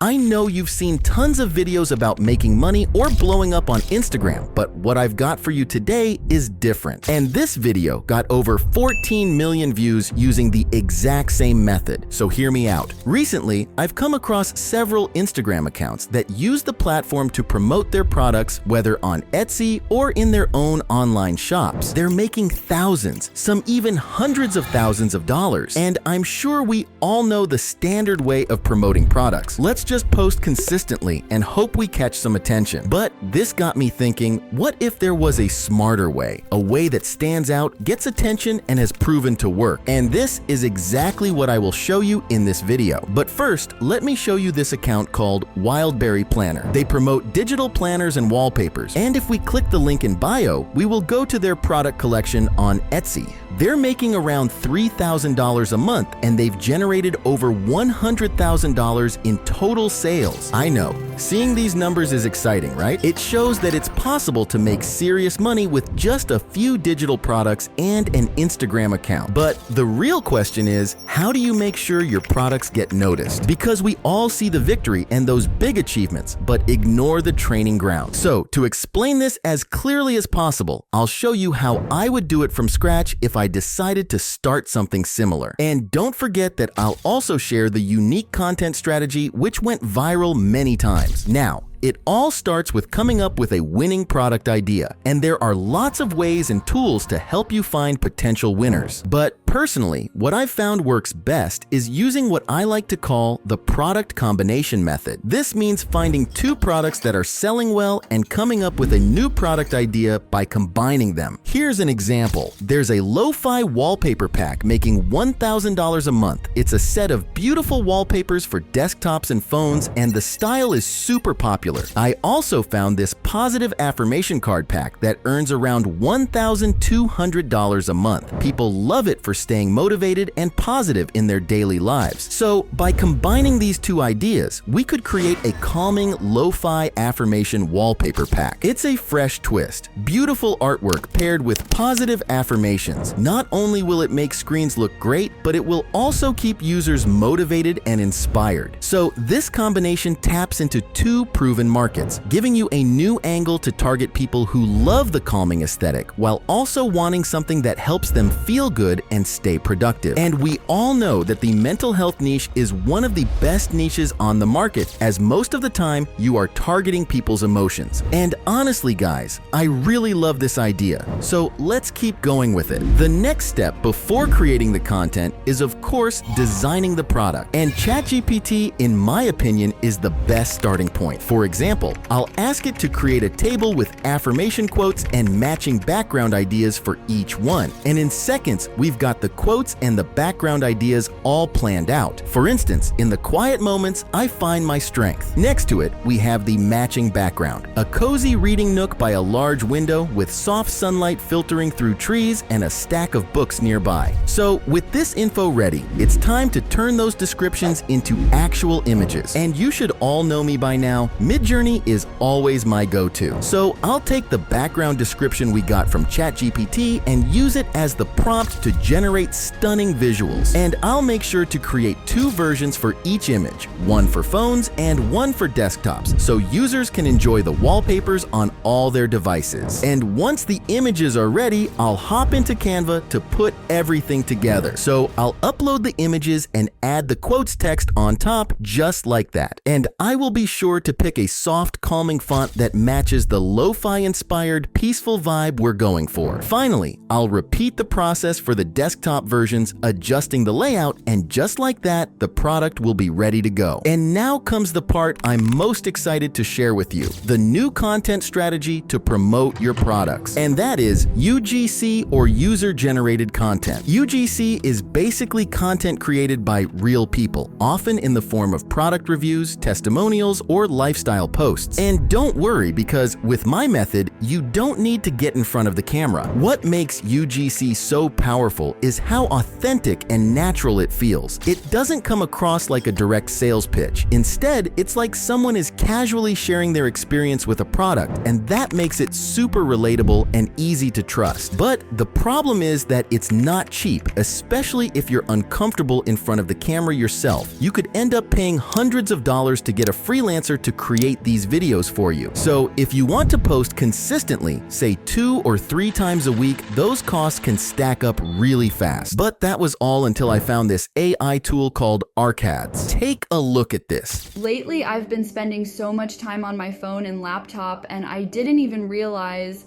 I know you've seen tons of videos about making money or blowing up on Instagram, but what I've got for you today is different. And this video got over 14 million views using the exact same method, so hear me out. Recently, I've come across several Instagram accounts that use the platform to promote their products, whether on Etsy or in their own online shops. They're making thousands, some even hundreds of thousands of dollars. And I'm sure we all know the standard way of promoting products. Let's just post consistently and hope we catch some attention. But this got me thinking, what if there was a smarter way? A way that stands out, gets attention, and has proven to work. And this is exactly what I will show you in this video. But first, let me show you this account called Wildberry Planner. They promote digital planners and wallpapers. And if we click the link in bio, we will go to their product collection on Etsy. They're making around $3,000 a month, and they've generated over $100,000 in total sales. I know, seeing these numbers is exciting, right? It shows that it's possible to make serious money with just a few digital products and an Instagram account. But the real question is, how do you make sure your products get noticed? Because we all see the victory and those big achievements, but ignore the training ground. So to explain this as clearly as possible, I'll show you how I would do it from scratch if I decided to start something similar. And don't forget that I'll also share the unique content strategy which went viral many times. Now, it all starts with coming up with a winning product idea, and there are lots of ways and tools to help you find potential winners. But personally, what I've found works best is using what I like to call the product combination method. This means finding two products that are selling well and coming up with a new product idea by combining them. Here's an example. There's a lo-fi wallpaper pack making $1,000 a month. It's a set of beautiful wallpapers for desktops and phones, and the style is super popular. I also found this positive affirmation card pack that earns around $1,200 a month. People love it for staying motivated and positive in their daily lives. So by combining these two ideas, we could create a calming lo-fi affirmation wallpaper pack. It's a fresh twist, beautiful artwork paired with positive affirmations. Not only will it make screens look great, but it will also keep users motivated and inspired. So this combination taps into two proven markets, giving you a new angle to target people who love the calming aesthetic while also wanting something that helps them feel good and stay productive. And we all know that the mental health niche is one of the best niches on the market, as most of the time you are targeting people's emotions. And honestly guys, I really love this idea, so let's keep going with it. The next step before creating the content is of course designing the product, and ChatGPT, in my opinion, is the best starting point. For example, I'll ask it to create a table with affirmation quotes and matching background ideas for each one. And in seconds, we've got the quotes and the background ideas all planned out. For instance, in the quiet moments, I find my strength. Next to it, we have the matching background, a cozy reading nook by a large window with soft sunlight filtering through trees and a stack of books nearby. So with this info ready, it's time to turn those descriptions into actual images. And you should all know me by now, Midjourney is always my go-to. So I'll take the background description we got from ChatGPT and use it as the prompt to generate stunning visuals. And I'll make sure to create two versions for each image, one for phones and one for desktops, so users can enjoy the wallpapers on all their devices. And once the images are ready, I'll hop into Canva to put everything together. So I'll upload the images and add the quotes text on top just like that. And I will be sure to pick a soft, calming font that matches the lo-fi inspired, peaceful vibe we're going for. Finally, I'll repeat the process for the desktop versions, adjusting the layout, and just like that, the product will be ready to go. And now comes the part I'm most excited to share with you, the new content strategy to promote your products. And that is UGC, or user-generated content. UGC is basically content created by real people, often in the form of product reviews, testimonials, or lifestyle lifestyle posts. And don't worry, because with my method, you don't need to get in front of the camera. What makes UGC so powerful is how authentic and natural it feels. It doesn't come across like a direct sales pitch. Instead, it's like someone is casually sharing their experience with a product, and that makes it super relatable and easy to trust. But the problem is that it's not cheap, especially if you're uncomfortable in front of the camera yourself. You could end up paying hundreds of dollars to get a freelancer to create these videos for you. So if you want to post consistently, say 2 or 3 times a week, those costs can stack up really fast. But that was all until I found this AI tool called Arcads. Take a look at this. Lately, I've been spending so much time on my phone and laptop, and I didn't even realize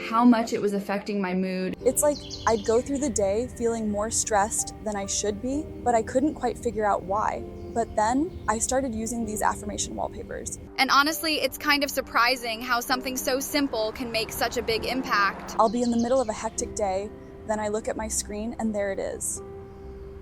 how much it was affecting my mood. It's like I'd go through the day feeling more stressed than I should be, but I couldn't quite figure out why. But then I started using these affirmation wallpapers. And honestly, it's kind of surprising how something so simple can make such a big impact. I'll be in the middle of a hectic day, then I look at my screen and there it is.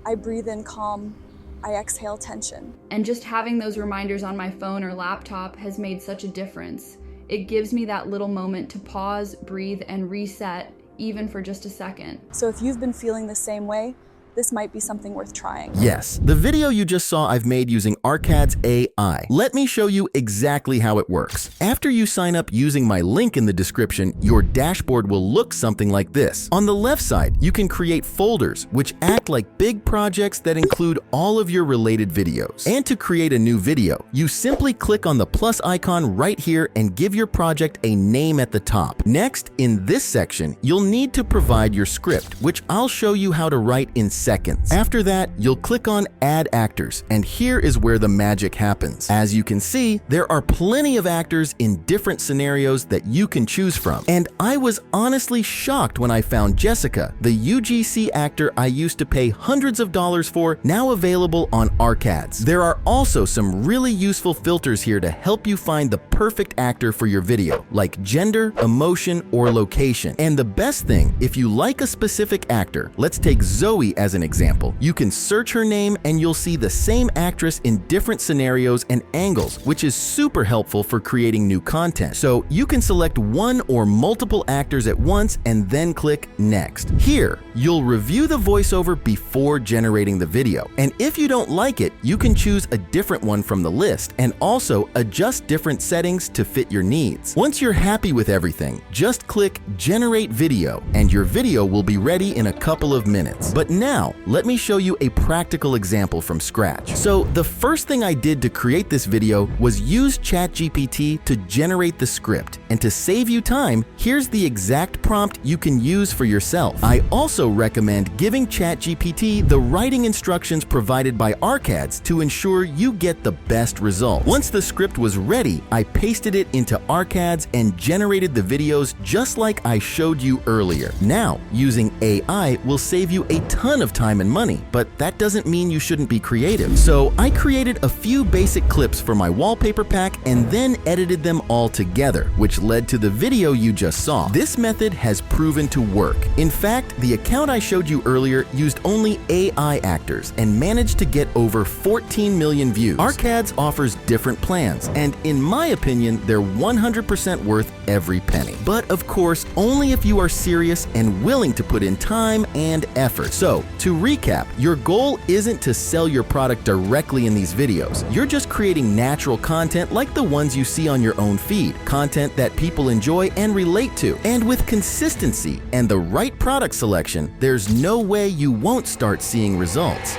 I breathe in calm, I exhale tension. And just having those reminders on my phone or laptop has made such a difference. It gives me that little moment to pause, breathe, and reset, even for just a second. So if you've been feeling the same way, this might be something worth trying. Yes, the video you just saw I've made using Arcads AI. Let me show you exactly how it works. After you sign up using my link in the description, your dashboard will look something like this. On the left side, you can create folders, which act like big projects that include all of your related videos. And to create a new video, you simply click on the plus icon right here and give your project a name at the top. Next, in this section, you'll need to provide your script, which I'll show you how to write in seconds. After that, you'll click on Add Actors, and here is where the magic happens. As you can see, there are plenty of actors in different scenarios that you can choose from. And I was honestly shocked when I found Jessica, the UGC actor I used to pay hundreds of dollars for, now available on Arcads. There are also some really useful filters here to help you find the perfect actor for your video, like gender, emotion, or location. And the best thing, if you like a specific actor, let's take Zoe as an example. You can search her name and you'll see the same actress in different scenarios and angles, which is super helpful for creating new content. So you can select one or multiple actors at once and then click Next. Here, you'll review the voiceover before generating the video. And if you don't like it, you can choose a different one from the list and also adjust different settings to fit your needs. Once you're happy with everything, just click Generate Video and your video will be ready in a couple of minutes. But now, let me show you a practical example from scratch. So the first thing I did to create this video was use ChatGPT to generate the script. And to save you time, here's the exact prompt you can use for yourself. I also recommend giving ChatGPT the writing instructions provided by Arcads to ensure you get the best results. Once the script was ready, I pasted it into Arcads and generated the videos just like I showed you earlier. Now, using AI will save you a ton of time and money, but that doesn't mean you shouldn't be creative. So I created a few basic clips for my wallpaper pack and then edited them all together, which led to the video you just saw. This method has proven to work. In fact, the account I showed you earlier used only AI actors and managed to get over 14 million views. Arcads offers different plans, and in my opinion, they're 100% worth every penny. But of course, only if you are serious and willing to put in time and effort. So, to recap, your goal isn't to sell your product directly in these videos. You're just creating natural content like the ones you see on your own feed, content that people enjoy and relate to. And with consistency and the right product selection, there's no way you won't start seeing results.